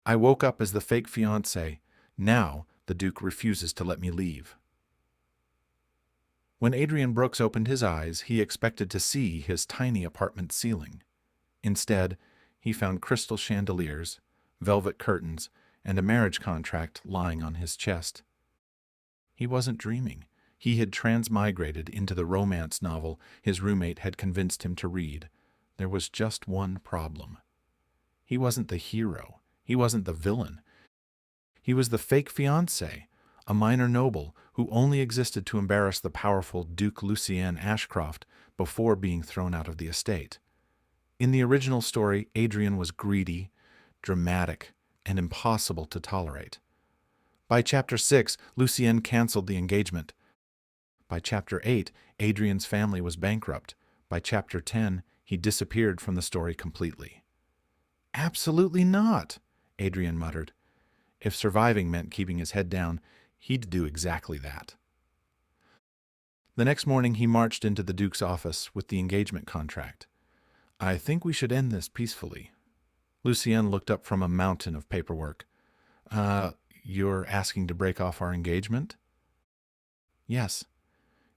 I woke up as the fake fiancé. Now the Duke refuses to let me leave. When Adrian Brooks opened his eyes, he expected to see his tiny apartment ceiling. Instead, he found crystal chandeliers, velvet curtains, and a marriage contract lying on his chest. He wasn't dreaming. He had transmigrated into the romance novel his roommate had convinced him to read. There was just one problem. He wasn't the hero. He wasn't the villain. He was the fake fiancé, a minor noble who only existed to embarrass the powerful Duke Lucien Ashcroft before being thrown out of the estate. In the original story, Adrian was greedy, dramatic, and impossible to tolerate. By Chapter 6, Lucien canceled the engagement. By Chapter 8, Adrian's family was bankrupt. By Chapter 10, he disappeared from the story completely. "Absolutely not," Adrian muttered. If surviving meant keeping his head down, he'd do exactly that. The next morning he marched into the Duke's office with the engagement contract. "I think we should end this peacefully." Lucien looked up from a mountain of paperwork. You're asking to break off our engagement?" "Yes.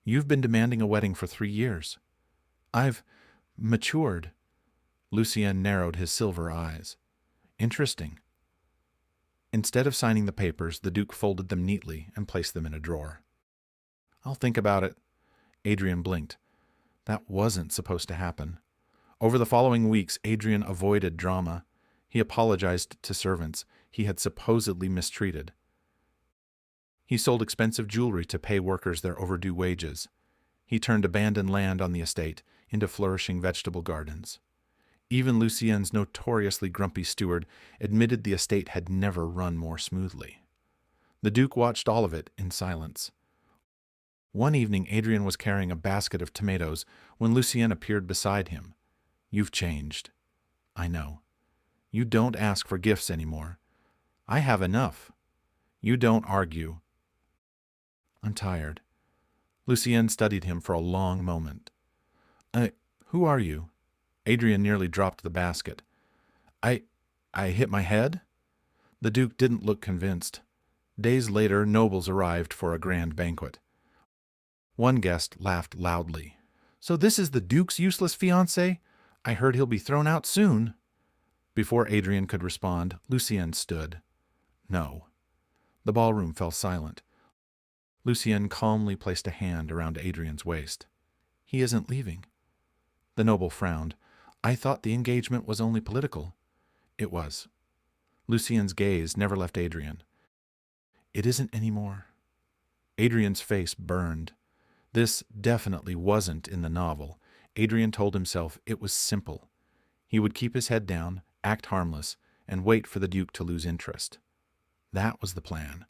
You've been demanding a wedding for 3 years. I've matured." Lucien narrowed his silver eyes. "Interesting." Instead of signing the papers, the Duke folded them neatly and placed them in a drawer. "I'll think about it." Adrian blinked. That wasn't supposed to happen. Over the following weeks, Adrian avoided drama. He apologized to servants he had supposedly mistreated. He sold expensive jewelry to pay workers their overdue wages. He turned abandoned land on the estate into flourishing vegetable gardens. Even Lucien's notoriously grumpy steward admitted the estate had never run more smoothly. The Duke watched all of it in silence. One evening, Adrian was carrying a basket of tomatoes when Lucien appeared beside him. "You've changed." "I know. You don't ask for gifts anymore." "I have enough." "You don't argue." "I'm tired." Lucien studied him for a long moment. Who are you?" Adrian nearly dropped the basket. I hit my head?" The Duke didn't look convinced. Days later, nobles arrived for a grand banquet. One guest laughed loudly. "So this is the Duke's useless fiancé? I heard he'll be thrown out soon." Before Adrian could respond, Lucien stood. "No." The ballroom fell silent. Lucien calmly placed a hand around Adrian's waist. "He isn't leaving." The noble frowned. "I thought the engagement was only political." "It was." Lucien's gaze never left Adrian. "It isn't anymore." Adrian's face burned. This definitely wasn't in the novel. Adrian told himself it was simple. He would keep his head down, act harmless, and wait for the Duke to lose interest. That was the plan.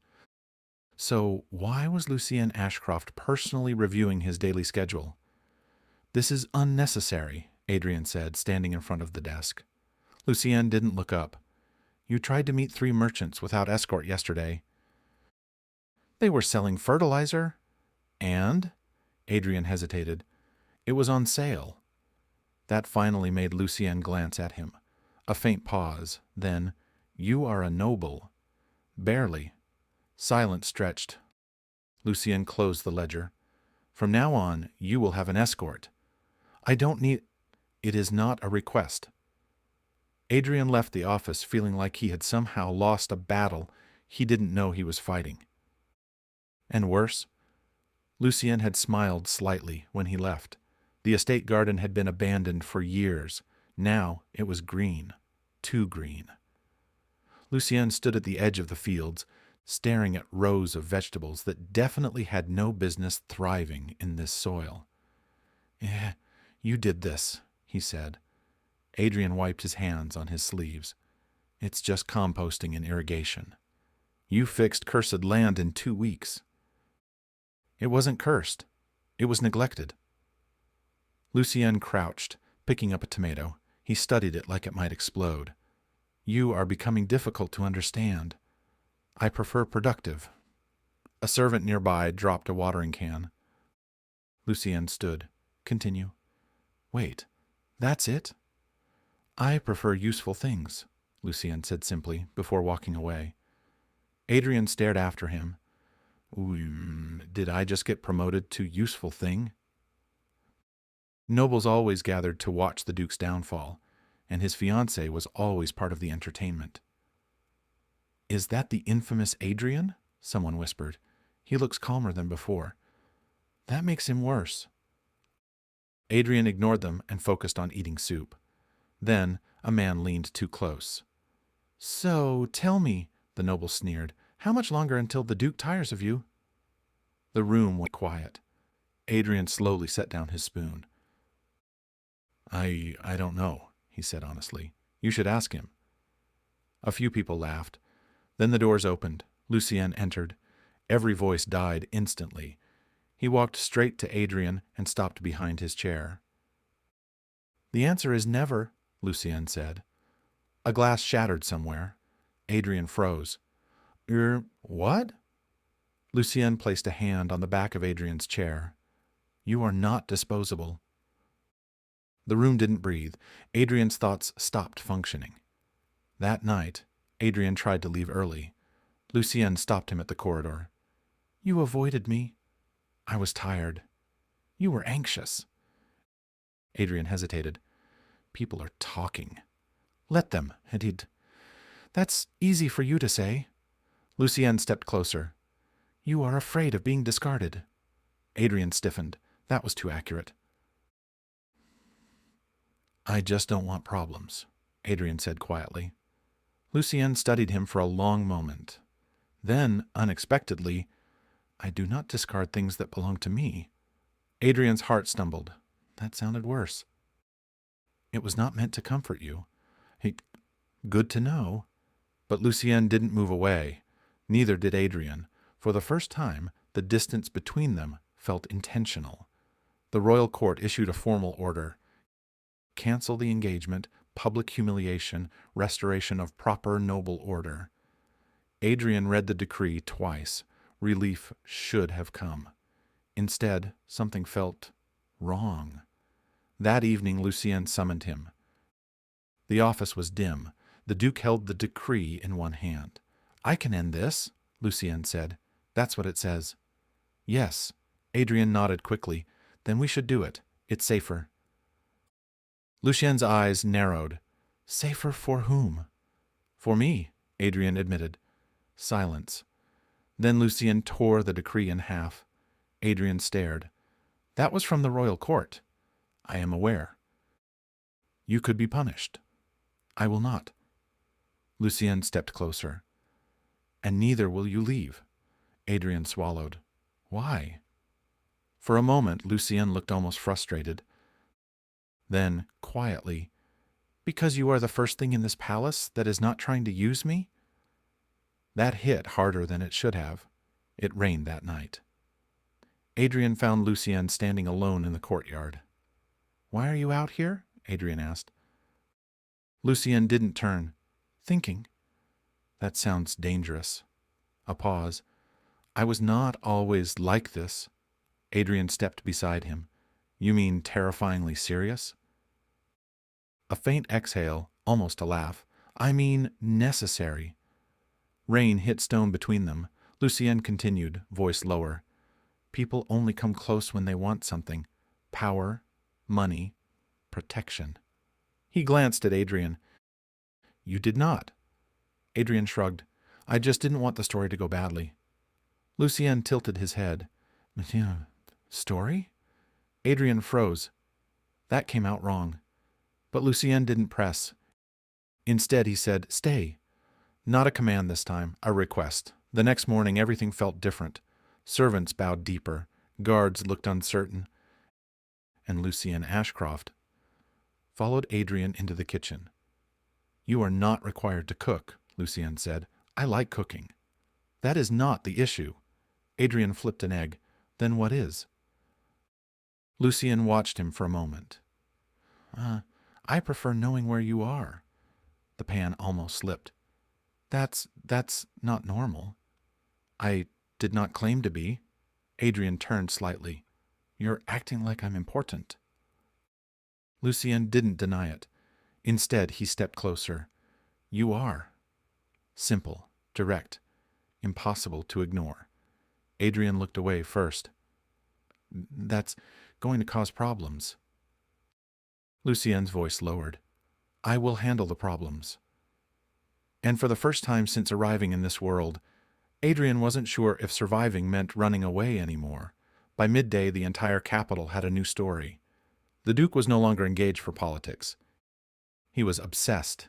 So why was Lucien Ashcroft personally reviewing his daily schedule? "This is unnecessary," Adrian said, standing in front of the desk. Lucien didn't look up. "You tried to meet 3 merchants without escort yesterday." "They were selling fertilizer." "And?" Adrian hesitated. "It was on sale." That finally made Lucien glance at him. A faint pause. Then, "You are a noble." "Barely." Silence stretched. Lucien closed the ledger. "From now on, you will have an escort." "I don't need—" "It is not a request." Adrian left the office feeling like he had somehow lost a battle he didn't know he was fighting. And worse, Lucien had smiled slightly when he left. The estate garden had been abandoned for years. Now it was green. Too green. Lucien stood at the edge of the fields, staring at rows of vegetables that definitely had no business thriving in this soil. You did this," he said. Adrian wiped his hands on his sleeves. "It's just composting and irrigation. You fixed cursed land in 2 weeks." "It wasn't cursed. It was neglected." Lucien crouched, picking up a tomato. He studied it like it might explode. "You are becoming difficult to understand. I prefer productive." A servant nearby dropped a watering can. Lucien stood. "Continue." "Wait, that's it?" "I prefer useful things. Lucien said simply, before walking away. Adrian stared after him. Did I just get promoted to useful thing? Nobles always gathered to watch the Duke's downfall, and his fiancée was always part of the entertainment. "Is that the infamous Adrian?" someone whispered. "He looks calmer than before." "That makes him worse." Adrian ignored them and focused on eating soup. Then a man leaned too close. "So, tell me," the noble sneered, "how much longer until the Duke tires of you?" The room went quiet. Adrian slowly set down his spoon. I don't know," he said honestly. "You should ask him." A few people laughed. Then the doors opened. Lucien entered. Every voice died instantly. He walked straight to Adrian and stopped behind his chair. "The answer is never," Lucien said. A glass shattered somewhere. Adrian froze. What?" Lucien placed a hand on the back of Adrian's chair. "You are not disposable." The room didn't breathe. Adrian's thoughts stopped functioning. That night, Adrian tried to leave early. Lucien stopped him at the corridor. "You avoided me." "I was tired." "You were anxious." Adrian hesitated. "People are talking." "Let them," and "That's easy for you to say." Lucien stepped closer. "You are afraid of being discarded." Adrian stiffened. That was too accurate. "I just don't want problems," Adrian said quietly. Lucien studied him for a long moment. Then, unexpectedly, "I do not discard things that belong to me." Adrian's heart stumbled. That sounded worse. "It was not meant to comfort you." Good to know." But Lucien didn't move away. Neither did Adrian. For the first time, the distance between them felt intentional. The royal court issued a formal order. Cancel the engagement, public humiliation, restoration of proper noble order. Adrian read the decree twice. Relief should have come. Instead, something felt wrong. That evening, Lucien summoned him. The office was dim. The Duke held the decree in one hand. "I can end this," Lucien said. "That's what it says." "Yes." Adrian nodded quickly. "Then we should do it. It's safer." Lucien's eyes narrowed. "Safer for whom?" "For me," Adrian admitted. Silence. Then Lucien tore the decree in half. Adrian stared. "That was from the royal court." "I am aware." "You could be punished." "I will not." Lucien stepped closer. "And neither will you leave." Adrian swallowed. "Why?" For a moment, Lucien looked almost frustrated. Then, quietly, "Because you are the first thing in this palace that is not trying to use me?" That hit harder than it should have. It rained that night. Adrian found Lucien standing alone in the courtyard. "Why are you out here?" Adrian asked. Lucien didn't turn. "Thinking." "That sounds dangerous." A pause. "I was not always like this." Adrian stepped beside him. "You mean terrifyingly serious?" A faint exhale, almost a laugh. "I mean necessary." Rain hit stone between them. Lucien continued, voice lower. "People only come close when they want something. Power, money, protection." He glanced at Adrian. "You did not." Adrian shrugged. "I just didn't want the story to go badly." Lucien tilted his head. "Story?" Adrian froze. That came out wrong. But Lucien didn't press. Instead, he said, "Stay." Not a command this time, a request. The next morning, everything felt different. Servants bowed deeper. Guards looked uncertain. And Lucien Ashcroft followed Adrian into the kitchen. "You are not required to cook," Lucien said. "I like cooking." "That is not the issue." Adrian flipped an egg. "Then what is?" Lucien watched him for a moment. I prefer knowing where you are." The pan almost slipped. That's not normal." "I did not claim to be." Adrian turned slightly. "You're acting like I'm important." Lucien didn't deny it. Instead, he stepped closer. You are. Simple, direct, impossible to ignore. Adrian looked away first. That's going to cause problems. Lucien's voice lowered. I will handle the problems. And for the first time since arriving in this world, Adrian wasn't sure if surviving meant running away anymore. By midday, the entire capital had a new story. The Duke was no longer engaged for politics. He was obsessed.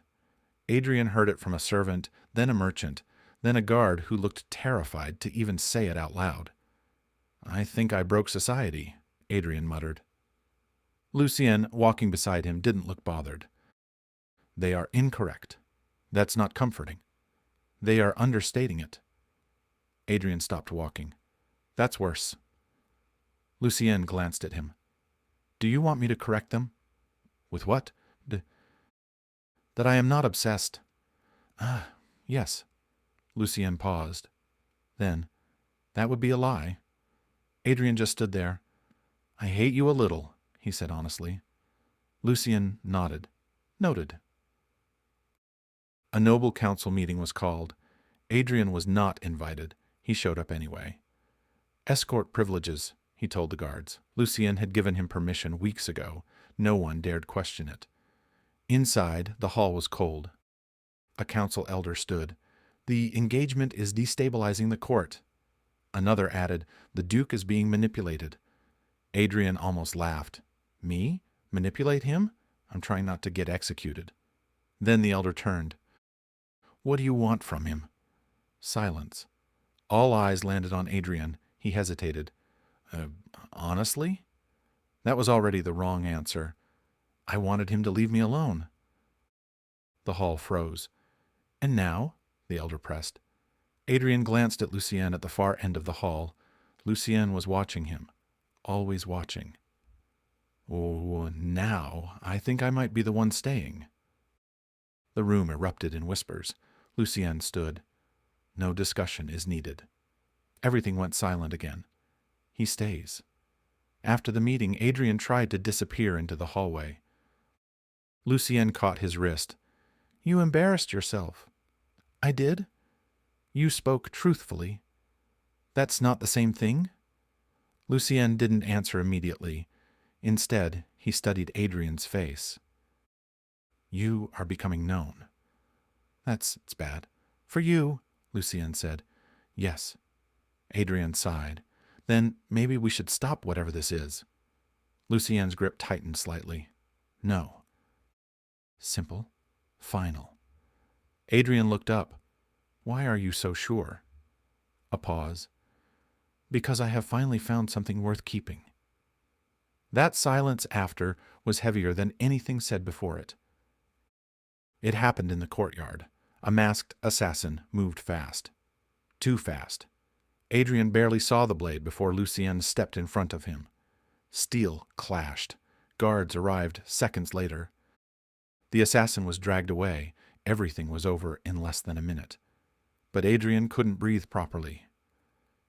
Adrian heard it from a servant, then a merchant, then a guard who looked terrified to even say it out loud. I think I broke society, Adrian muttered. Lucien, walking beside him, didn't look bothered. They are incorrect. That's not comforting. They are understating it. Adrian stopped walking. That's worse. Lucien glanced at him. Do you want me to correct them? With what? That I am not obsessed. Ah, yes. Lucien paused. Then, that would be a lie. Adrian just stood there. I hate you a little, he said honestly. Lucien nodded. Noted. A noble council meeting was called. Adrian was not invited. He showed up anyway. Escort privileges, he told the guards. Lucien had given him permission weeks ago. No one dared question it. Inside, the hall was cold. A council elder stood. The engagement is destabilizing the court. Another added, the Duke is being manipulated. Adrian almost laughed. Me? Manipulate him? I'm trying not to get executed. Then the elder turned. What do you want from him? Silence. All eyes landed on Adrian. He hesitated. Honestly? That was already the wrong answer. I wanted him to leave me alone. The hall froze. And now? The elder pressed. Adrian glanced at Lucien at the far end of the hall. Lucien was watching him. Always watching. Oh, now I think I might be the one staying. The room erupted in whispers. Lucien stood. No discussion is needed. Everything went silent again. He stays. After the meeting, Adrian tried to disappear into the hallway. Lucien caught his wrist. You embarrassed yourself. I did? You spoke truthfully. That's not the same thing? Lucien didn't answer immediately. Instead, he studied Adrian's face. You are becoming known. It's bad. For you, Lucien said. Yes. Adrian sighed. Then maybe we should stop whatever this is. Lucien's grip tightened slightly. No. Simple. Final. Adrian looked up. Why are you so sure? A pause. Because I have finally found something worth keeping. That silence after was heavier than anything said before it. It happened in the courtyard. A masked assassin moved fast. Too fast. Adrian barely saw the blade before Lucien stepped in front of him. Steel clashed. Guards arrived seconds later. The assassin was dragged away. Everything was over in less than a minute. But Adrian couldn't breathe properly.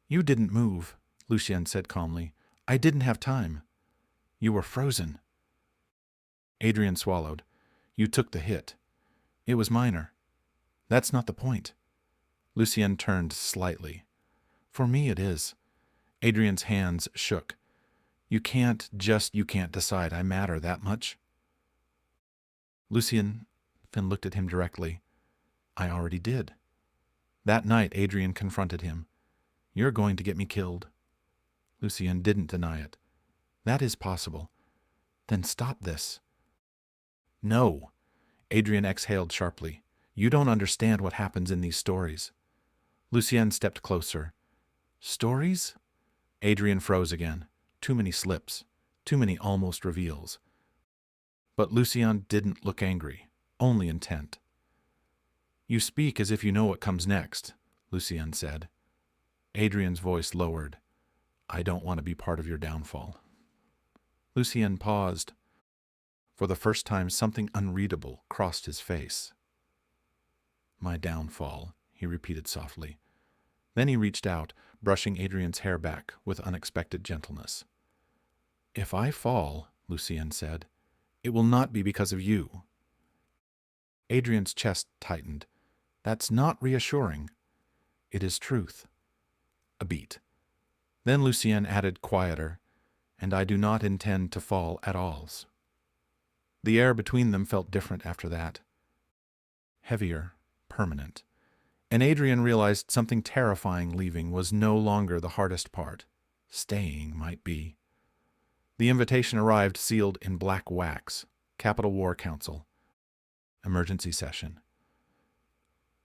You didn't move, Lucien said calmly. I didn't have time. You were frozen. Adrian swallowed. You took the hit. It was minor. That's not the point. Lucien turned slightly. For me it is. Adrian's hands shook. You can't decide I matter that much. Lucien, Finn looked at him directly. I already did. That night Adrian confronted him. You're going to get me killed. Lucien didn't deny it. That is possible. Then stop this. No. Adrian exhaled sharply. You don't understand what happens in these stories. Lucien stepped closer. Stories? Adrian froze again. Too many slips. Too many almost reveals. But Lucien didn't look angry, only intent. You speak as if you know what comes next, Lucien said. Adrian's voice lowered. I don't want to be part of your downfall. Lucien paused. For the first time, something unreadable crossed his face. My downfall, he repeated softly. Then he reached out, brushing Adrian's hair back with unexpected gentleness. If I fall, Lucien said, it will not be because of you. Adrian's chest tightened. That's not reassuring. It is truth. A beat. Then Lucien added quieter, and I do not intend to fall at alls. The air between them felt different after that. Heavier, permanent. And Adrian realized something terrifying. Leaving was no longer the hardest part. Staying might be. The invitation arrived sealed in black wax. Capital War Council. Emergency session.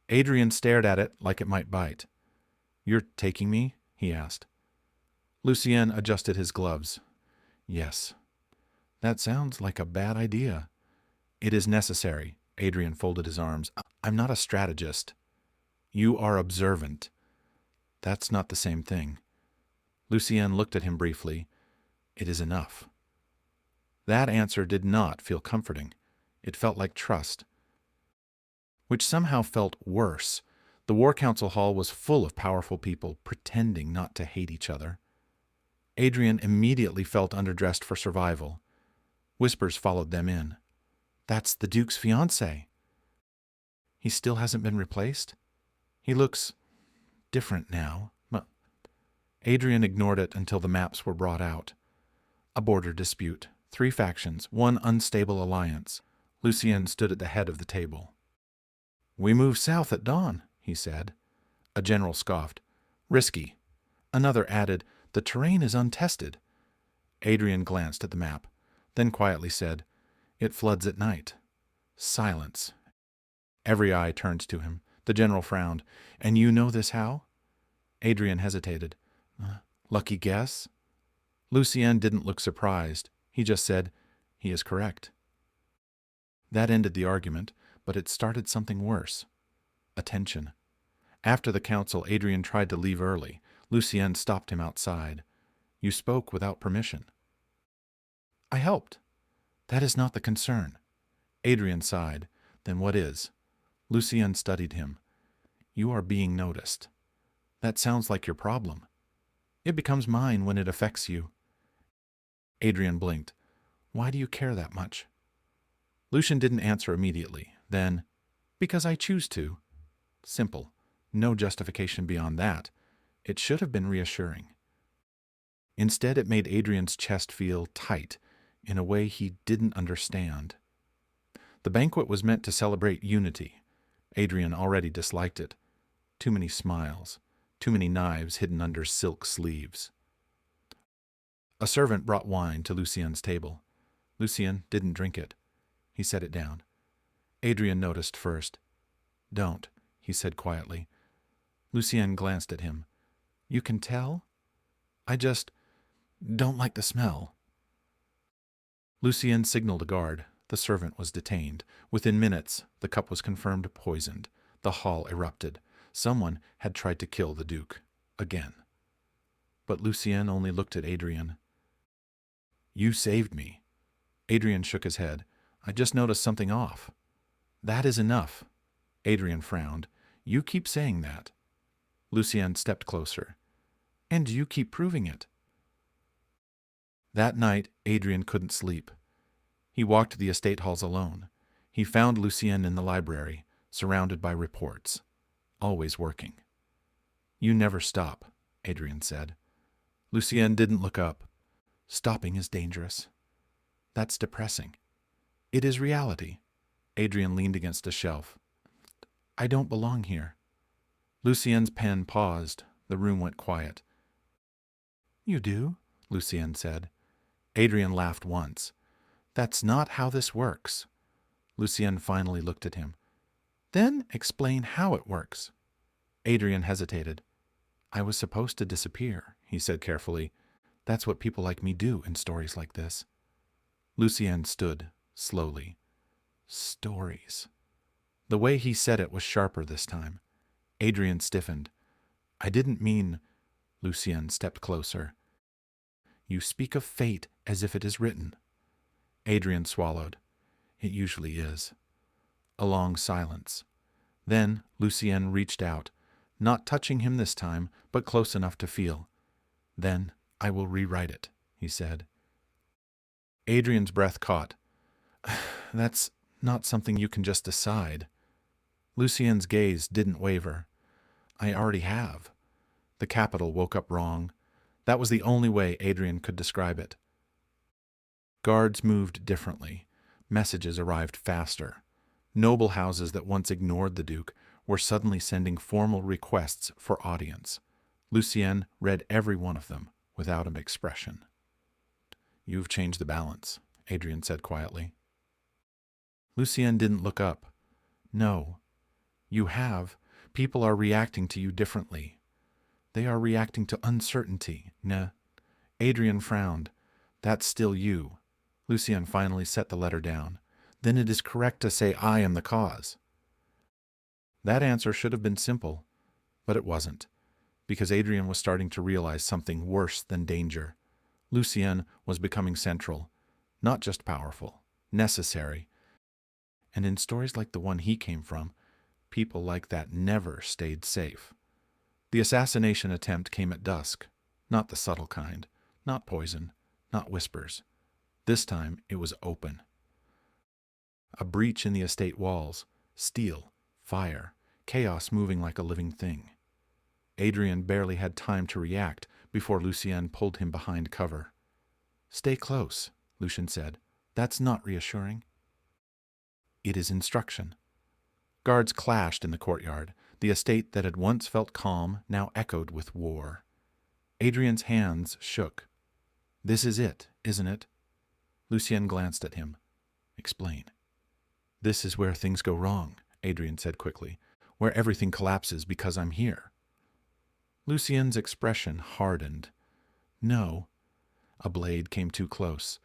Adrian stared at it like it might bite. "You're taking me?" he asked. Lucien adjusted his gloves. "Yes." "That sounds like a bad idea." "It is necessary." Adrian folded his arms. "I'm not a strategist." "You are observant." "That's not the same thing." Lucien looked at him briefly. "It is enough." That answer did not feel comforting. It felt like trust, which somehow felt worse. The War Council Hall was full of powerful people pretending not to hate each other. Adrian immediately felt underdressed for survival. Whispers followed them in. "That's the Duke's fiancé." "He still hasn't been replaced?" "He looks different now." Adrian ignored it until the maps were brought out. A border dispute, 3 factions, 1 unstable alliance. Lucien stood at the head of the table. "We move south at dawn," he said. A general scoffed. "Risky." Another added, "The terrain is untested." Adrian glanced at the map, then quietly said, "It floods at night." Silence. Every eye turned to him. The general frowned. "And you know this how?" Adrian hesitated. "Lucky guess?" Lucien didn't look surprised. He just said, "He is correct." That ended the argument, but it started something worse. Attention. After the council, Adrian tried to leave early. Lucien stopped him outside. "You spoke without permission." "I helped." "That is not the concern." Adrian sighed. "Then what is?" Lucien studied him. "You are being noticed." "That sounds like your problem." "It becomes mine when it affects you." Adrian blinked. "Why do you care that much?" Lucien didn't answer immediately. Then, "Because I choose to." Simple. No justification beyond that. It should have been reassuring. Instead, it made Adrian's chest feel tight in a way he didn't understand. The banquet was meant to celebrate unity. Adrian already disliked it. Too many smiles. Too many knives hidden under silk sleeves. A servant brought wine to Lucien's table. Lucien didn't drink it. He set it down. Adrian noticed first. "Don't," he said quietly. Lucien glanced at him. "You can tell?" "I just don't like the smell." Lucien signaled a guard. The servant was detained. Within minutes, the cup was confirmed poisoned. The hall erupted. Someone had tried to kill the Duke. Again. But Lucien only looked at Adrian. "You saved me." Adrian shook his head. "I just noticed something off." "That is enough." Adrian frowned. "You keep saying that." Lucien stepped closer. "And you keep proving it." That night, Adrian couldn't sleep. He walked the estate halls alone. He found Lucien in the library, surrounded by reports. Always working. "You never stop," Adrian said. Lucien didn't look up. "Stopping is dangerous." "That's depressing." "It is reality." Adrian leaned against a shelf. "I don't belong here." Lucien's pen paused. The room went quiet. "You do," Lucien said. Adrian laughed once. "That's not how this works." Lucien finally looked at him. "Then explain how it works." Adrian hesitated. "I was supposed to disappear," he said carefully. "That's what people like me do in stories like this." Lucien stood, slowly. Stories. The way he said it was sharper this time. Adrian stiffened. "I didn't mean—" Lucien stepped closer. "You speak of fate as if it is written." Adrian swallowed. "It usually is." A long silence. Then Lucien reached out, not touching him this time, but close enough to feel. "Then I will rewrite it," he said. Adrian's breath caught. Not something you can just decide. Lucien's gaze didn't waver. I already have. The capital woke up wrong. That was the only way Adrian could describe it. Guards moved differently. Messages arrived faster. Noble houses that once ignored the Duke were suddenly sending formal requests for audience. Lucien read every one of them without an expression. You've changed the balance, Adrian said quietly. Lucien didn't look up. No, you have. People are reacting to you differently. They are reacting to uncertainty. Nah. Adrian frowned. That's still you. Lucien finally set the letter down. Then it is correct to say I am the cause. That answer should have been simple, but it wasn't, because Adrian was starting to realize something worse than danger. Lucien was becoming central, not just powerful, necessary. And in stories like the one he came from, people like that never stayed safe. The assassination attempt came at dusk, not the subtle kind, not poison, not whispers. This time it was open. A breach in the estate walls, steel, fire, chaos moving like a living thing. Adrian barely had time to react before Lucien pulled him behind cover. Stay close, Lucien said. That's not reassuring. It is instruction. Guards clashed in the courtyard. The estate that had once felt calm now echoed with war. Adrian's hands shook. This is it, isn't it? Lucien glanced at him. Explain. This is where things go wrong, Adrian said quickly, where everything collapses because I'm here. Lucien's expression hardened. No. A blade came too close.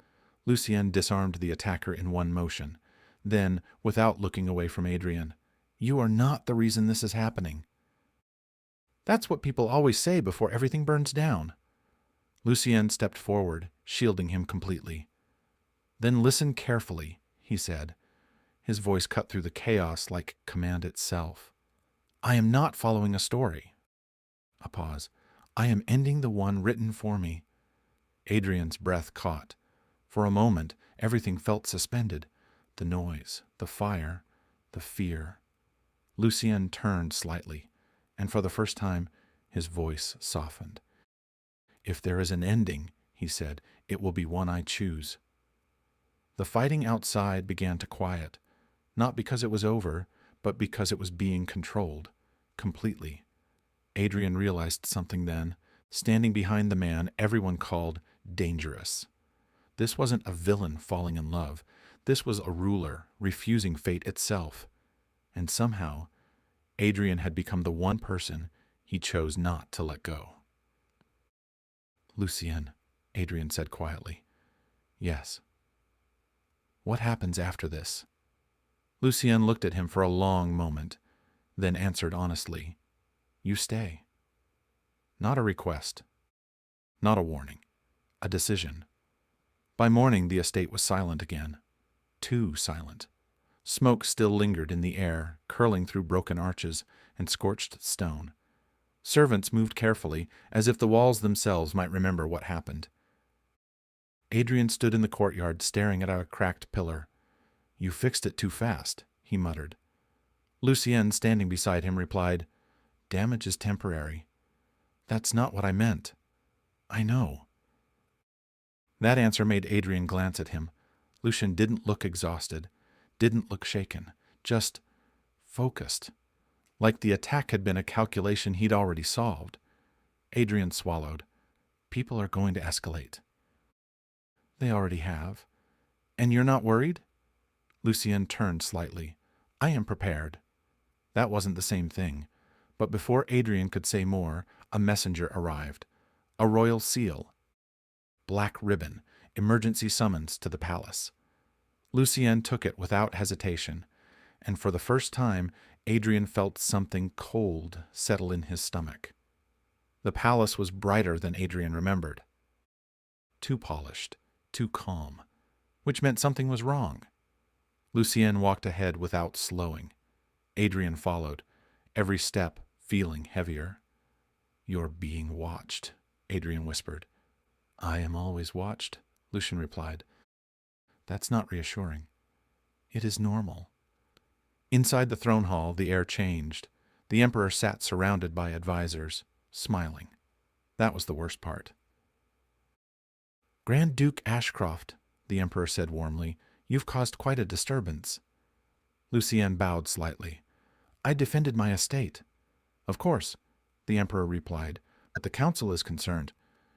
Lucien disarmed the attacker in one motion. Then, without looking away from Adrian, you are not the reason this is happening. That's what people always say before everything burns down. Lucien stepped forward, shielding him completely. Then listen carefully, he said. His voice cut through the chaos like command itself. I am not following a story. A pause. I am ending the one written for me. Adrian's breath caught. For a moment, everything felt suspended. The noise, the fire, the fear. Lucien turned slightly, and for the first time, his voice softened. If there is an ending, he said, it will be one I choose. The fighting outside began to quiet, not because it was over, but because it was being controlled, completely. Adrian realized something then, standing behind the man everyone called dangerous. This wasn't a villain falling in love. This was a ruler refusing fate itself. And somehow, Adrian had become the one person he chose not to let go. Lucien, Adrian said quietly. Yes. What happens after this? Lucien looked at him for a long moment, then answered honestly. You stay. Not a request. Not a warning. A decision. By morning, the estate was silent again. Too silent. Smoke still lingered in the air, curling through broken arches and scorched stone. Servants moved carefully, as if the walls themselves might remember what happened. Adrian stood in the courtyard, staring at a cracked pillar. You fixed it too fast, he muttered. Lucien, standing beside him, replied, Damage is temporary. That's not what I meant. I know. That answer made Adrian glance at him. Lucien didn't look exhausted, didn't look shaken, just focused, like the attack had been a calculation he'd already solved. Adrian swallowed. People are going to escalate. They already have. And you're not worried? Lucien turned slightly. I am prepared. That wasn't the same thing. But before Adrian could say more, a messenger arrived. A royal seal. Black ribbon. Emergency summons to the palace. Lucien took it without hesitation, and for the first time, Adrian felt something cold settle in his stomach. The palace was brighter than Adrian remembered. Too polished, too calm, which meant something was wrong. Lucien walked ahead without slowing. Adrian followed, every step feeling heavier. You're being watched, Adrian whispered. I am always watched, Lucien replied. That's not reassuring. It is normal. Inside the throne hall, the air changed. The Emperor sat surrounded by advisors, smiling. That was the worst part. Grand Duke Ashcroft, the Emperor said warmly, you've caused quite a disturbance. Lucienne bowed slightly. I defended my estate. Of course, the Emperor replied, but the council is concerned.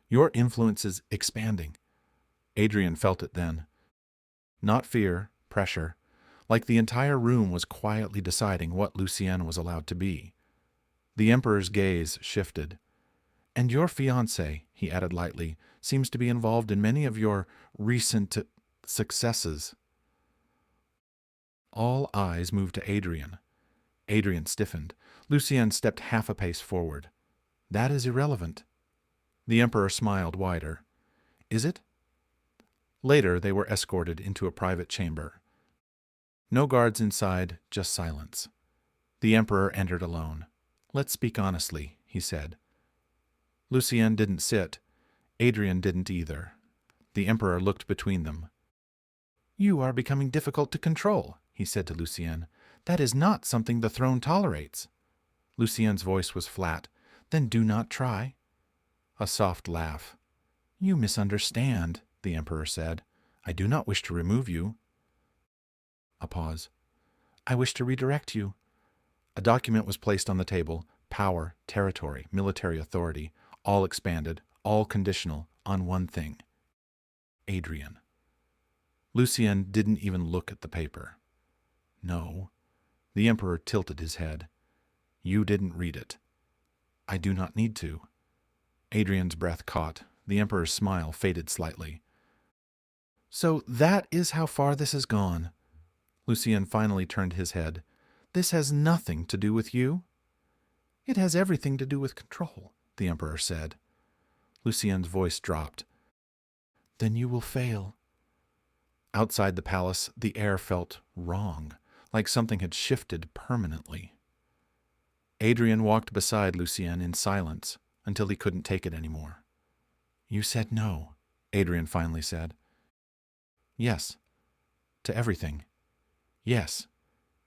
Your influence is expanding. Adrian felt it then. Not fear, pressure. Like the entire room was quietly deciding what Lucienne was allowed to be. The Emperor's gaze shifted. And your fiancé, he added lightly, seems to be involved in many of your recent successes. All eyes moved to Adrian. Adrian stiffened. Lucienne stepped half a pace forward. That is irrelevant. The Emperor smiled wider. Is it? Later, they were escorted into a private chamber. No guards inside, just silence. The Emperor entered alone. Let's speak honestly, he said. Lucienne didn't sit. Adrian didn't either. The Emperor looked between them. You are becoming difficult to control, he said to Lucienne. That is not something the throne tolerates. Lucienne's voice was flat. Then do not try. A soft laugh. You misunderstand, the Emperor said. I do not wish to remove you. A pause. I wish to redirect you. A document was placed on the table. Power, territory, military authority, all expanded, all conditional, on one thing. Adrian. Lucienne didn't even look at the paper. No. The Emperor tilted his head. You didn't read it. I do not need to. Adrian's breath caught. The Emperor's smile faded slightly. So that is how far this has gone. Lucienne finally turned his head. This has nothing to do with you. It has everything to do with control, the Emperor said. Lucienne's voice dropped. Then you will fail. Outside the palace, the air felt wrong, like something had shifted permanently. Adrian walked beside Lucienne in silence until he couldn't take it anymore. You said no, Adrian finally said. Yes. To everything. Yes.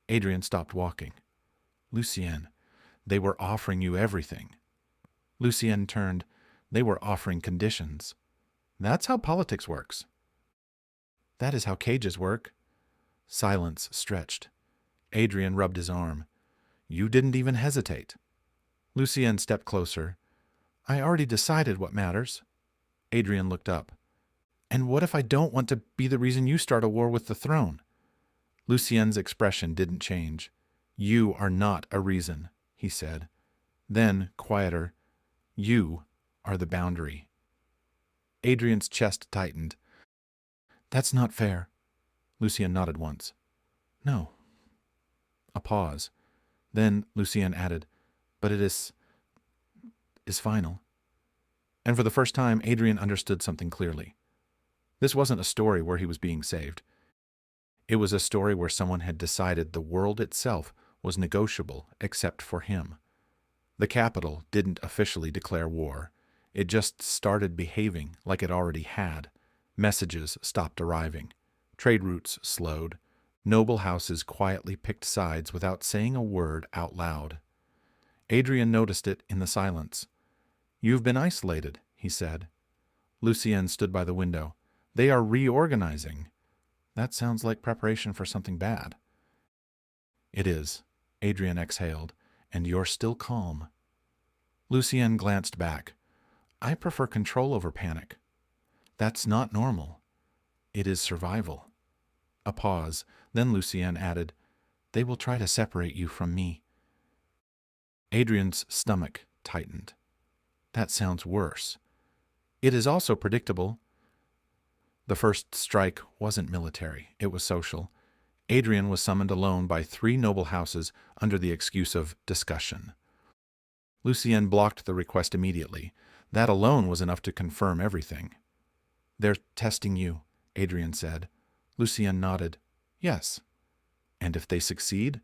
Adrian stopped walking. Lucienne, they were offering you everything. Lucienne turned. They were offering conditions. That's how politics works. That is how cages work. Silence stretched. Adrian rubbed his arm. You didn't even hesitate. Lucienne stepped closer. I already decided what matters. Adrian looked up. And what if I don't want to be the reason you start a war with the throne? Lucienne's expression didn't change. You are not a reason, he said. Then, quieter, you are the boundary. Adrian's chest tightened. That's not fair. Lucienne nodded once. No. A pause. Then Lucienne added, but it is final. And for the first time, Adrian understood something clearly. This wasn't a story where he was being saved. It was a story where someone had decided the world itself was negotiable except for him. The capital didn't officially declare war. It just started behaving like it already had. Messages stopped arriving. Trade routes slowed. Noble houses quietly picked sides without saying a word out loud. Adrian noticed it in the silence. You've been isolated, he said. Lucienne stood by the window. They are reorganizing. That sounds like preparation for something bad. It is, Adrian exhaled, and you're still calm. Lucienne glanced back. I prefer control over panic. That's not normal. It is survival. A pause, then Lucienne added, They will try to separate you from me. Adrian's stomach tightened. That sounds worse. It is also predictable. The first strike wasn't military, it was social. Adrian was summoned alone by 3 noble houses under the excuse of discussion. Lucienne blocked the request immediately. That alone was enough to confirm everything. They're testing you, Adrian said. Lucienne nodded. Yes. And if they succeed?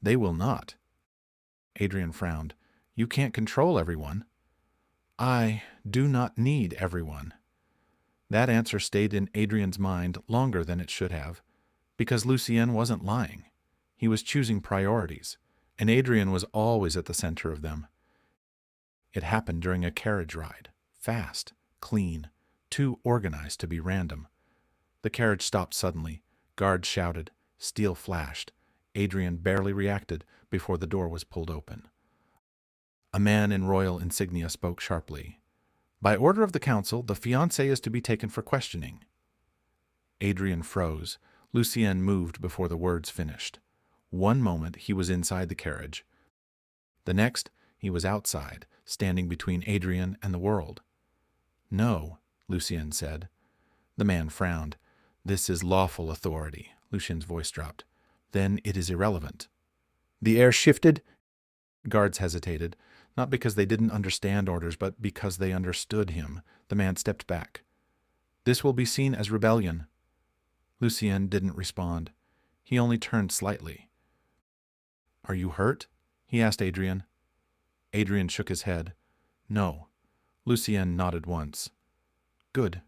They will not. Adrian frowned. You can't control everyone. I do not need everyone. That answer stayed in Adrian's mind longer than it should have. Because Lucien wasn't lying. He was choosing priorities, and Adrian was always at the center of them. It happened during a carriage ride. Fast, clean, too organized to be random. The carriage stopped suddenly. Guards shouted. Steel flashed. Adrian barely reacted before the door was pulled open. A man in royal insignia spoke sharply. "By order of the council, the fiancé is to be taken for questioning." Adrian froze. Lucien moved before the words finished. One moment he was inside the carriage. The next, he was outside, standing between Adrian and the world. "No," Lucien said. The man frowned. "This is lawful authority." Lucien's voice dropped. "Then it is irrelevant." The air shifted. Guards hesitated, not because they didn't understand orders, but because they understood him. The man stepped back. "This will be seen as rebellion." Lucien didn't respond. He only turned slightly. "Are you hurt?" he asked Adrian. Adrian shook his head. "No." Lucien nodded once. "Good."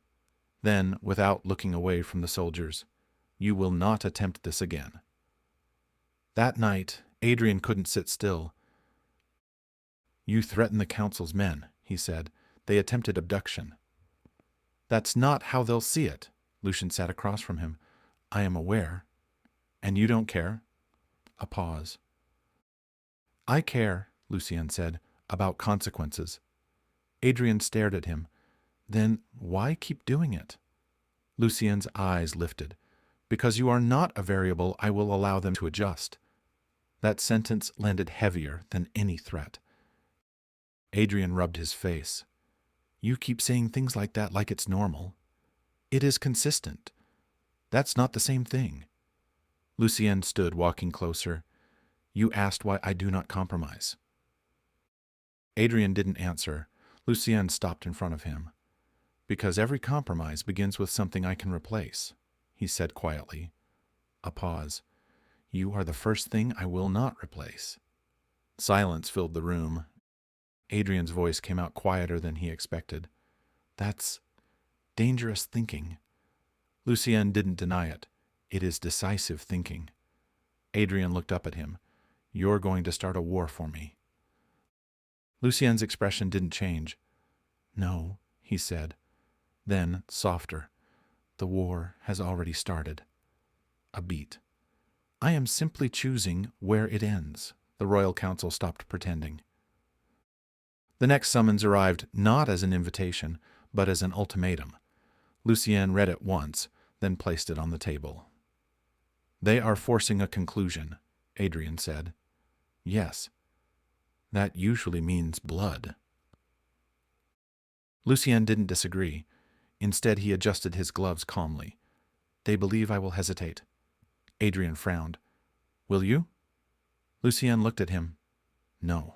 Then, without looking away from the soldiers, "You will not attempt this again." That night, Adrian couldn't sit still. "You threaten the council's men," he said. "They attempted abduction." "That's not how they'll see it." Lucien sat across from him. "I am aware." "And you don't care?" A pause. "I care," Lucien said, "about consequences." Adrian stared at him. "Then why keep doing it?" Lucien's eyes lifted. "Because you are not a variable, I will allow them to adjust." That sentence landed heavier than any threat. Adrian rubbed his face. "You keep saying things like that like it's normal. It is consistent. That's not the same thing." Lucien stood, walking closer. "You asked why I do not compromise." Adrian didn't answer. Lucien stopped in front of him. "Because every compromise begins with something I can replace," he said quietly. A pause. "You are the first thing I will not replace." Silence filled the room. Adrian's voice came out quieter than he expected. "That's dangerous thinking." Lucien didn't deny it. "It is decisive thinking." Adrian looked up at him. "You're going to start a war for me." Lucien's expression didn't change. "No," he said. Then, softer, "The war has already started." A beat. "I am simply choosing where it ends." The royal council stopped pretending. The next summons arrived not as an invitation, but as an ultimatum. Lucien read it once, then placed it on the table. "They are forcing a conclusion," Adrian said. "Yes. That usually means blood." Lucien didn't disagree. Instead, he adjusted his gloves calmly. "They believe I will hesitate." Adrian frowned. "Will you?" Lucien looked at him. "No."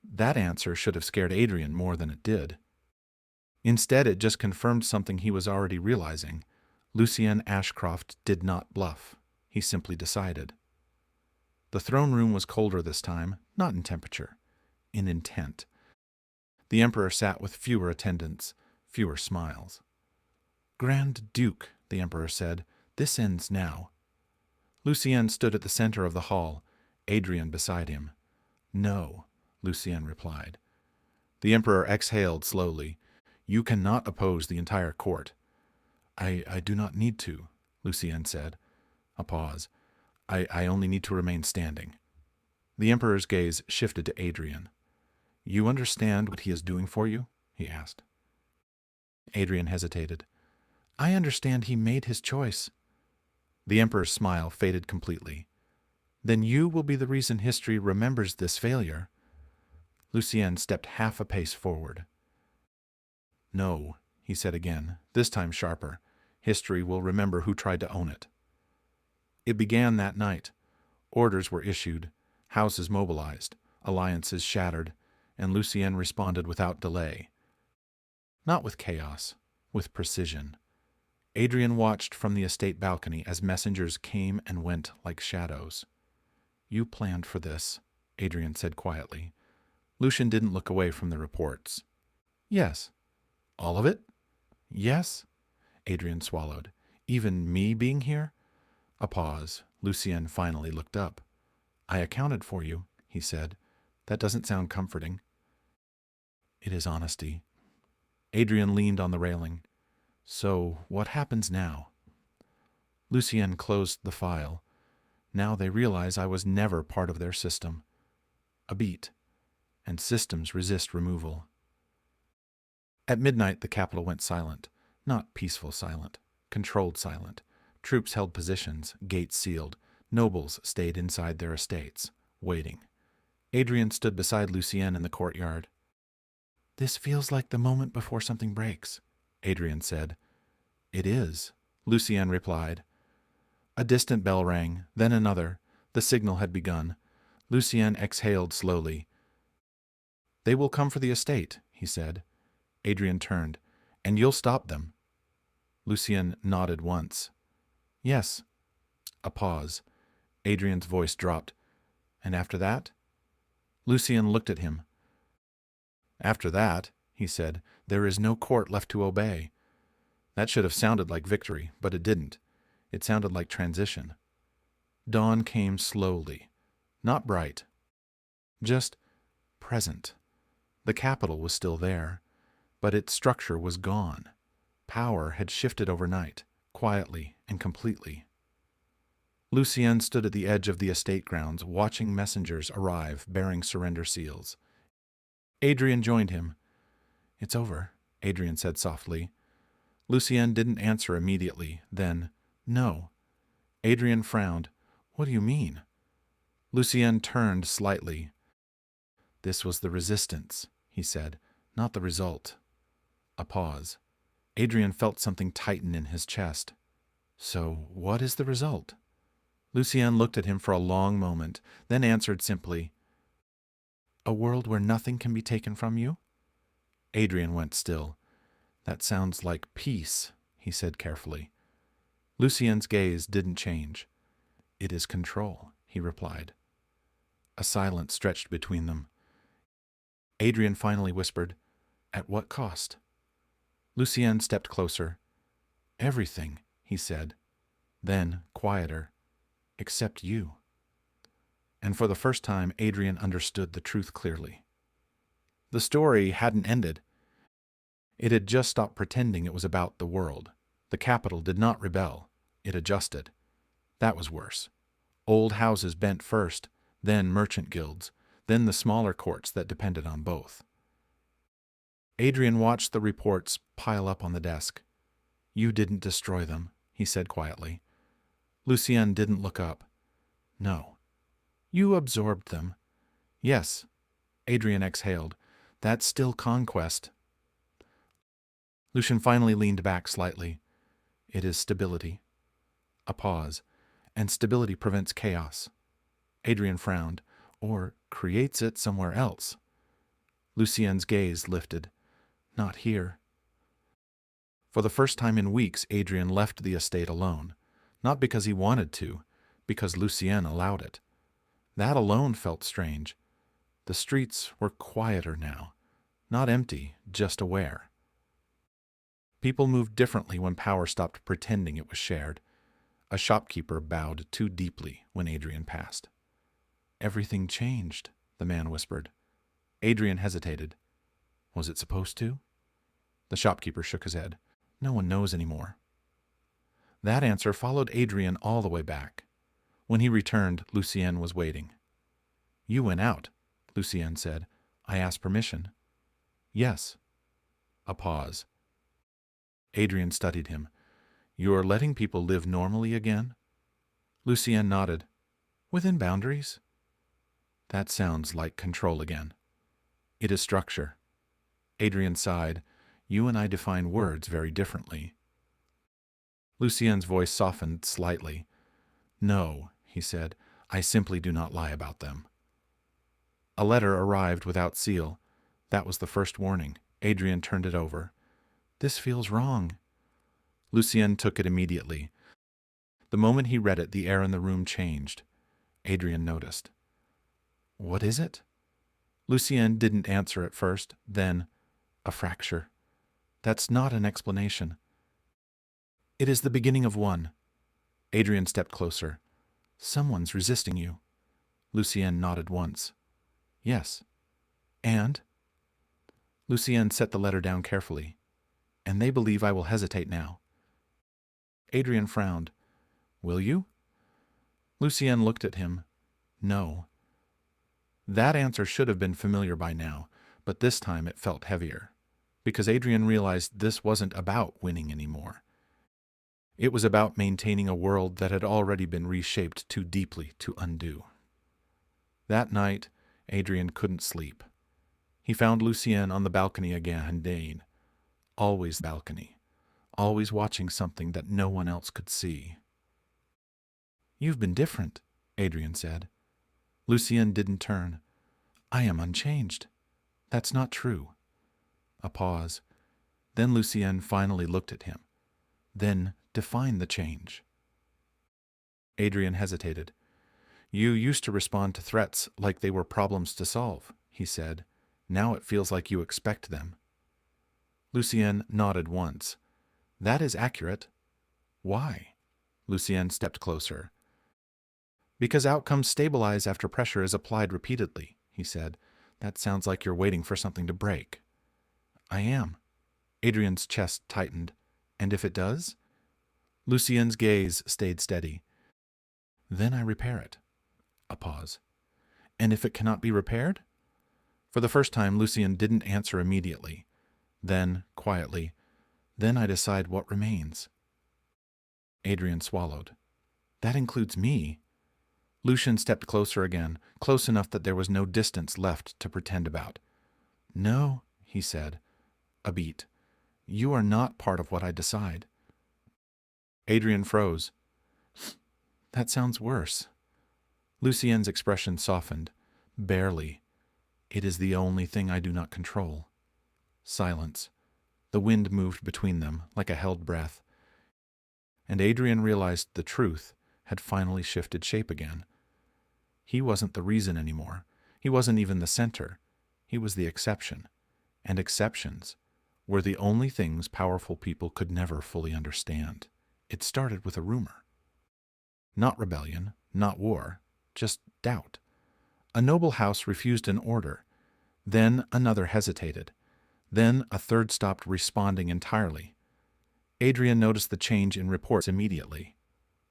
That answer should have scared Adrian more than it did. Instead, it just confirmed something he was already realizing. Lucien Ashcroft did not bluff. He simply decided. The throne room was colder this time, not in temperature, in intent. The emperor sat with fewer attendants, fewer smiles. "Grand Duke," the emperor said, "this ends now." Lucien stood at the center of the hall, Adrian beside him. "No," Lucien replied. The emperor exhaled slowly. "You cannot oppose the entire court." I do not need to," Lucien said. A pause. I only need to remain standing." The emperor's gaze shifted to Adrian. "You understand what he is doing for you?" he asked. Adrian hesitated. "I understand he made his choice." The emperor's smile faded completely. "Then you will be the reason history remembers this failure." Lucien stepped half a pace forward. "No," he said again, this time sharper. "History will remember who tried to own it." It began that night. Orders were issued, houses mobilized, alliances shattered, and Lucien responded without delay. Not with chaos, with precision. Adrian watched from the estate balcony as messengers came and went like shadows. "You planned for this," Adrian said quietly. Lucien didn't look away from the reports. "Yes." "All of it?" "Yes." Adrian swallowed. "Even me being here?" A pause. Lucien finally looked up. I accounted for you, he said. That doesn't sound comforting. It is honesty. Adrian leaned on the railing. So, what happens now? Lucien closed the file. Now they realize I was never part of their system. A beat. And systems resist removal. At midnight, the capital went silent. Not peaceful silent. Controlled silent. Troops held positions, gates sealed. Nobles stayed inside their estates, waiting. Adrian stood beside Lucien in the courtyard. This feels like the moment before something breaks, Adrian said. It is, Lucien replied. A distant bell rang, then another. The signal had begun. Lucien exhaled slowly. They will come for the estate, he said. Adrian turned. And you'll stop them. Lucien nodded once. Yes. A pause. Adrian's voice dropped. And after that? Lucien looked at him. After that, he said, there is no court left to obey. That should have sounded like victory, but it didn't. It sounded like transition. Dawn came slowly. Not bright. Just present. The capital was still there, but its structure was gone. Power had shifted overnight, quietly and completely. Lucien stood at the edge of the estate grounds, watching messengers arrive bearing surrender seals. Adrian joined him. It's over, Adrian said softly. Lucien didn't answer immediately. Then, no. Adrian frowned. What do you mean? Lucien turned slightly. This was the resistance, he said, not the result. A pause. Adrian felt something tighten in his chest. So, what is the result? Lucien looked at him for a long moment, then answered simply, a world where nothing can be taken from you? Adrian went still. That sounds like peace, he said carefully. Lucien's gaze didn't change. It is control, he replied. A silence stretched between them. Adrian finally whispered, at what cost? Lucien stepped closer. Everything, he said. Then, quieter, except you. And for the first time, Adrian understood the truth clearly. The story hadn't ended. It had just stopped pretending it was about the world. The capital did not rebel. It adjusted. That was worse. Old houses bent first, then merchant guilds, then the smaller courts that depended on both. Adrian watched the reports pile up on the desk. You didn't destroy them, he said quietly. Lucien didn't look up. No. You absorbed them. Yes. Adrian exhaled. That's still conquest. Lucien finally leaned back slightly. It is stability. A pause. And stability prevents chaos. Adrian frowned. Or creates it somewhere else. Lucien's gaze lifted. Not here. For the first time in weeks, Adrian left the estate alone. Not because he wanted to, because Lucien allowed it. That alone felt strange. The streets were quieter now. Not empty, just aware. People moved differently when power stopped pretending it was shared. A shopkeeper bowed too deeply when Adrian passed. Everything changed, the man whispered. Adrian hesitated. Was it supposed to? The shopkeeper shook his head. No one knows anymore. That answer followed Adrian all the way back. When he returned, Lucien was waiting. You went out, Lucien said. I asked permission. Yes. A pause. Adrian studied him. You are letting people live normally again? Lucien nodded. Within boundaries? That sounds like control again. It is structure. Adrian sighed. You and I define words very differently. Lucien's voice softened slightly. No, he said. I simply do not lie about them. A letter arrived without seal. That was the first warning. Adrian turned it over. This feels wrong. Lucien took it immediately. The moment he read it, the air in the room changed. Adrian noticed. What is it? Lucien didn't answer at first. Then, a fracture. That's not an explanation. It is the beginning of one. Adrian stepped closer. Someone's resisting you. Lucienne nodded once. Yes. And? Lucienne set the letter down carefully. And they believe I will hesitate now. Adrian frowned. Will you? Lucienne looked at him. No. That answer should have been familiar by now, but this time it felt heavier, because Adrian realized this wasn't about winning anymore. It was about maintaining a world that had already been reshaped too deeply to undo. That night, Adrian couldn't sleep. He found Lucienne on the balcony again, always balcony, always watching something that no one else could see. You've been different, Adrian said. Lucienne didn't turn. I am unchanged. That's not true. A pause. Then Lucienne finally looked at him. Then define the change. Adrian hesitated. You used to respond to threats like they were problems to solve, he said. Now it feels like you expect them. Lucienne nodded once. That is accurate. Why? Lucienne stepped closer. Because outcomes stabilize after pressure is applied repeatedly, he said. That sounds like you're waiting for something to break. I am. Adrian's chest tightened. And if it does? Lucienne's gaze stayed steady. Then I repair it. A pause. And if it cannot be repaired? For the first time, Lucienne didn't answer immediately. Then, quietly, then I decide what remains. Adrian swallowed. That includes me. Lucienne stepped closer again, close enough that there was no distance left to pretend about. No, he said. A beat. You are not part of what I decide. Adrian froze. That sounds worse. Lucienne's expression softened. Barely. It is the only thing I do not control. Silence. The wind moved between them like a held breath. And Adrian realized the truth had finally shifted shape again. He wasn't the reason anymore. He wasn't even the center. He was the exception. And exceptions were the only things powerful people could never fully understand. It started with a rumor. Not rebellion, not war, just doubt. A noble house refused an order. Then another hesitated. Then a third stopped responding entirely. Adrian noticed the change in reports immediately.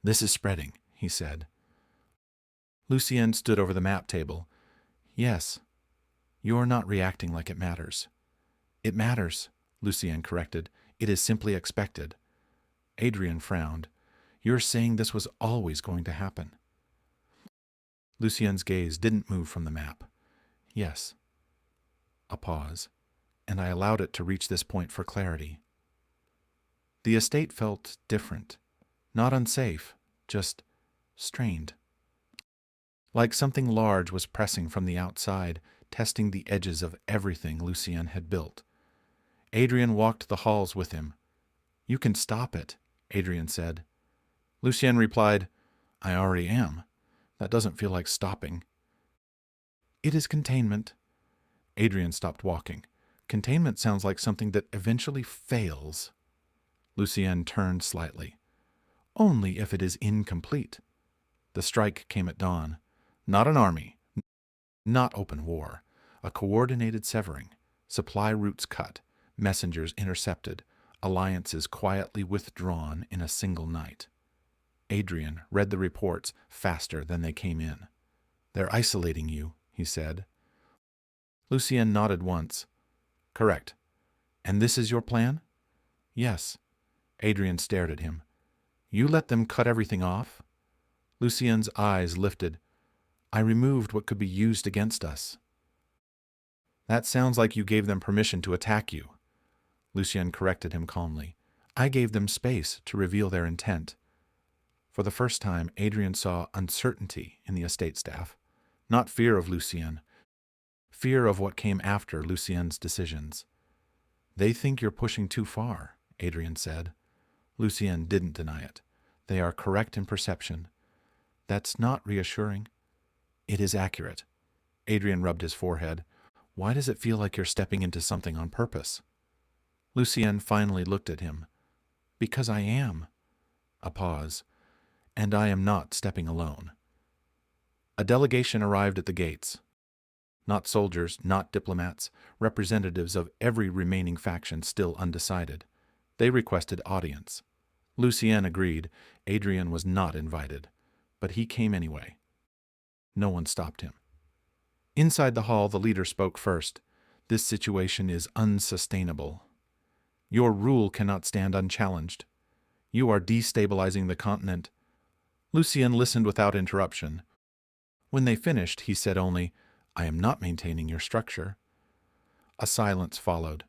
This is spreading, he said. Lucienne stood over the map table. Yes. You're not reacting like it matters. It matters, Lucienne corrected. It is simply expected. Adrian frowned. You're saying this was always going to happen. Lucienne's gaze didn't move from the map. Yes. A pause, and I allowed it to reach this point for clarity. The estate felt different. Not unsafe, just strained. Like something large was pressing from the outside, testing the edges of everything Lucienne had built. Adrian walked the halls with him. You can stop it, Adrian said. Lucienne replied, I already am. That doesn't feel like stopping. It is containment. Adrian stopped walking. Containment sounds like something that eventually fails. Lucienne turned slightly. Only if it is incomplete. The strike came at dawn. Not an army. Not open war. A coordinated severing. Supply routes cut. Messengers intercepted. Alliances quietly withdrawn in a single night. Adrian read the reports faster than they came in. They're isolating you, he said. Lucienne nodded once. Correct. And this is your plan? Yes. Adrian stared at him. You let them cut everything off? Lucienne's eyes lifted. I removed what could be used against us. That sounds like you gave them permission to attack you. Lucienne corrected him calmly. I gave them space to reveal their intent. For the first time, Adrian saw uncertainty in the estate staff. Not fear of Lucienne. Fear of what came after Lucienne's decisions. They think you're pushing too far, Adrian said. Lucienne didn't deny it. They are correct in perception. That's not reassuring. It is accurate. Adrian rubbed his forehead. Why does it feel like you're stepping into something on purpose? Lucienne finally looked at him. Because I am. A pause. And I am not stepping alone. A delegation arrived at the gates. Not soldiers, not diplomats, representatives of every remaining faction still undecided. They requested audience. Lucien agreed. Adrian was not invited, but he came anyway. No one stopped him. Inside the hall, the leader spoke first. This situation is unsustainable. Your rule cannot stand unchallenged. You are destabilizing the continent. Lucien listened without interruption. When they finished, he said only, I am not maintaining your structure. A silence followed.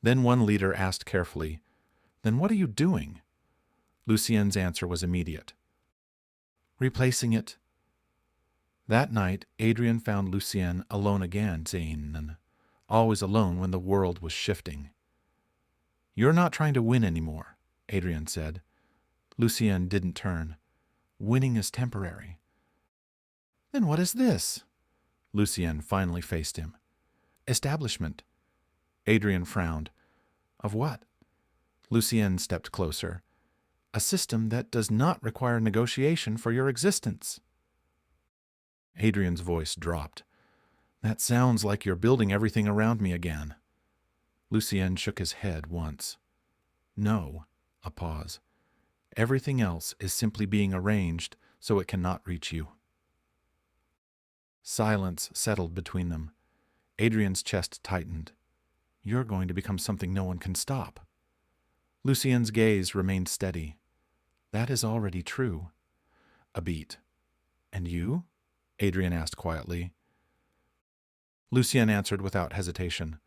Then one leader asked carefully, Then what are you doing? Lucien's answer was immediate. Replacing it. That night, Adrian found Lucien alone again, saying, always alone when the world was shifting. You're not trying to win anymore, Adrian said. Lucien didn't turn. Winning is temporary. Then what is this? Lucien finally faced him. Establishment. Adrian frowned. Of what? Lucien stepped closer. A system that does not require negotiation for your existence. Adrian's voice dropped. That sounds like you're building everything around me again. Lucien shook his head once. No. A pause. Everything else is simply being arranged so it cannot reach you. Silence settled between them. Adrian's chest tightened. You're going to become something no one can stop. Lucien's gaze remained steady. That is already true. A beat. And you? Adrian asked quietly. Lucien answered without hesitation.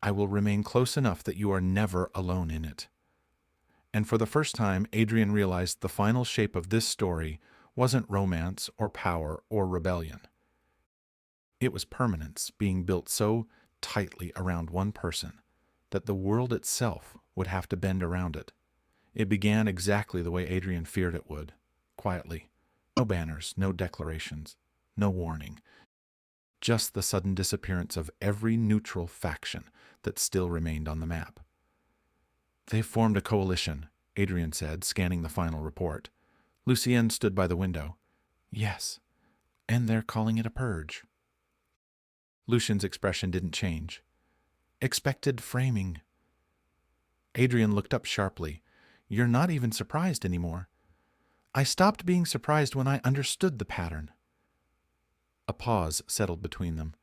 I will remain close enough that you are never alone in it. And for the first time, Adrian realized the final shape of this story wasn't romance or power or rebellion. It was permanence being built so tightly around one person that the world itself would have to bend around it. It began exactly the way Adrian feared it would, quietly. No banners, no declarations, no warning. Just the sudden disappearance of every neutral faction that still remained on the map. They've formed a coalition, Adrian said, scanning the final report. Lucien stood by the window. Yes, and they're calling it a purge. Lucien's expression didn't change. Expected framing. Adrian looked up sharply. You're not even surprised anymore. I stopped being surprised when I understood the pattern. A pause settled between them.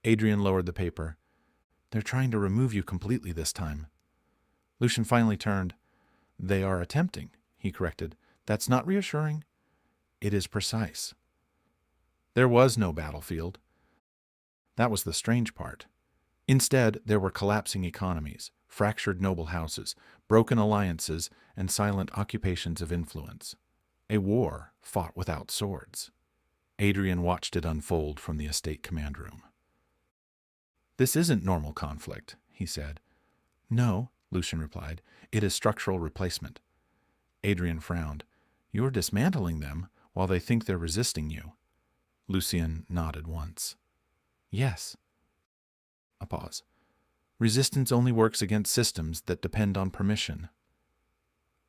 Adrian lowered the paper. They're trying to remove you completely this time. Lucien finally turned. They are attempting, he corrected. That's not reassuring. It is precise. There was no battlefield. That was the strange part. Instead, there were collapsing economies, fractured noble houses, broken alliances, and silent occupations of influence. A war fought without swords. Adrian watched it unfold from the estate command room. This isn't normal conflict, he said. No, Lucien replied. It is structural replacement. Adrian frowned. You're dismantling them while they think they're resisting you. Lucien nodded once. Yes. A pause. Resistance only works against systems that depend on permission.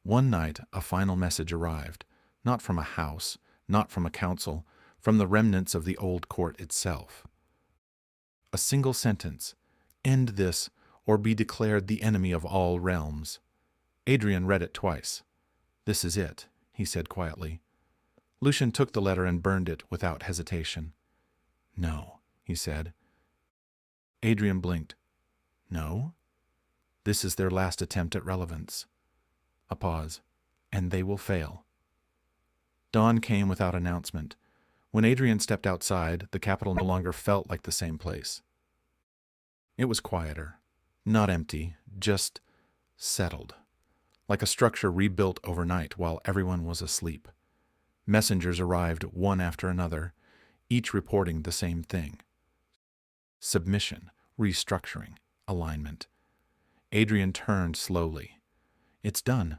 One night, a final message arrived, not from a house, not from a council, from the remnants of the old court itself. A single sentence, end this, or be declared the enemy of all realms. Adrian read it twice. This is it, he said quietly. Lucien took the letter and burned it without hesitation. No, he said. Adrian blinked. No? This is their last attempt at relevance. A pause. And they will fail. Dawn came without announcement. When Adrian stepped outside, the capital no longer felt like the same place. It was quieter. Not empty, just settled. Like a structure rebuilt overnight while everyone was asleep. Messengers arrived one after another, each reporting the same thing. Submission, restructuring, alignment. Adrian turned slowly. It's done.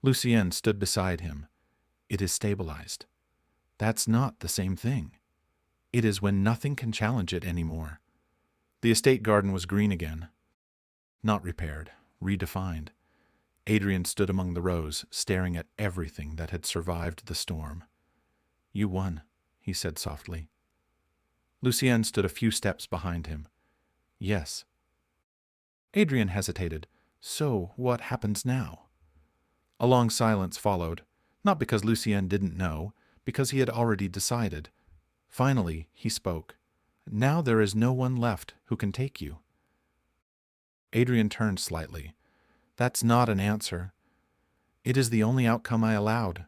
Lucien stood beside him. It is stabilized. That's not the same thing. It is when nothing can challenge it anymore. The estate garden was green again. Not repaired, redefined. Adrian stood among the rows, staring at everything that had survived the storm. "You won," he said softly. Lucienne stood a few steps behind him. "Yes." Adrian hesitated. "So, what happens now?" A long silence followed, not because Lucienne didn't know, because he had already decided. Finally, he spoke. "Now there is no one left who can take you." Adrian turned slightly. "That's not an answer. It is the only outcome I allowed."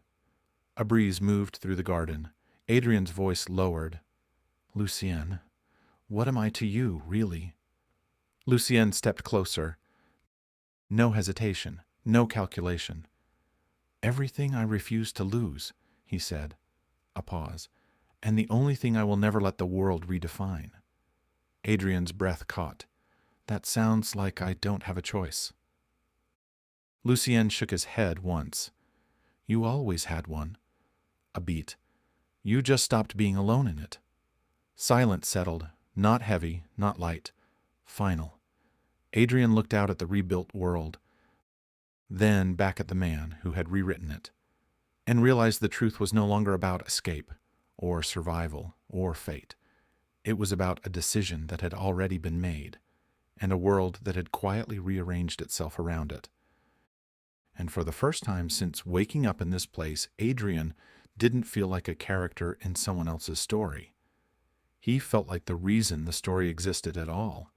A breeze moved through the garden. Adrian's voice lowered. "Lucienne, what am I to you, really?" Lucienne stepped closer. No hesitation, no calculation. "Everything I refuse to lose," he said. A pause. "And the only thing I will never let the world redefine." Adrian's breath caught. "That sounds like I don't have a choice." Lucienne shook his head once. "You always had one." A beat. "You just stopped being alone in it." Silence settled, not heavy, not light. Final. Adrian looked out at the rebuilt world, then back at the man who had rewritten it, and realized the truth was no longer about escape, or survival, or fate. It was about a decision that had already been made, and a world that had quietly rearranged itself around it. And for the first time since waking up in this place, Adrian didn't feel like a character in someone else's story. He felt like the reason the story existed at all.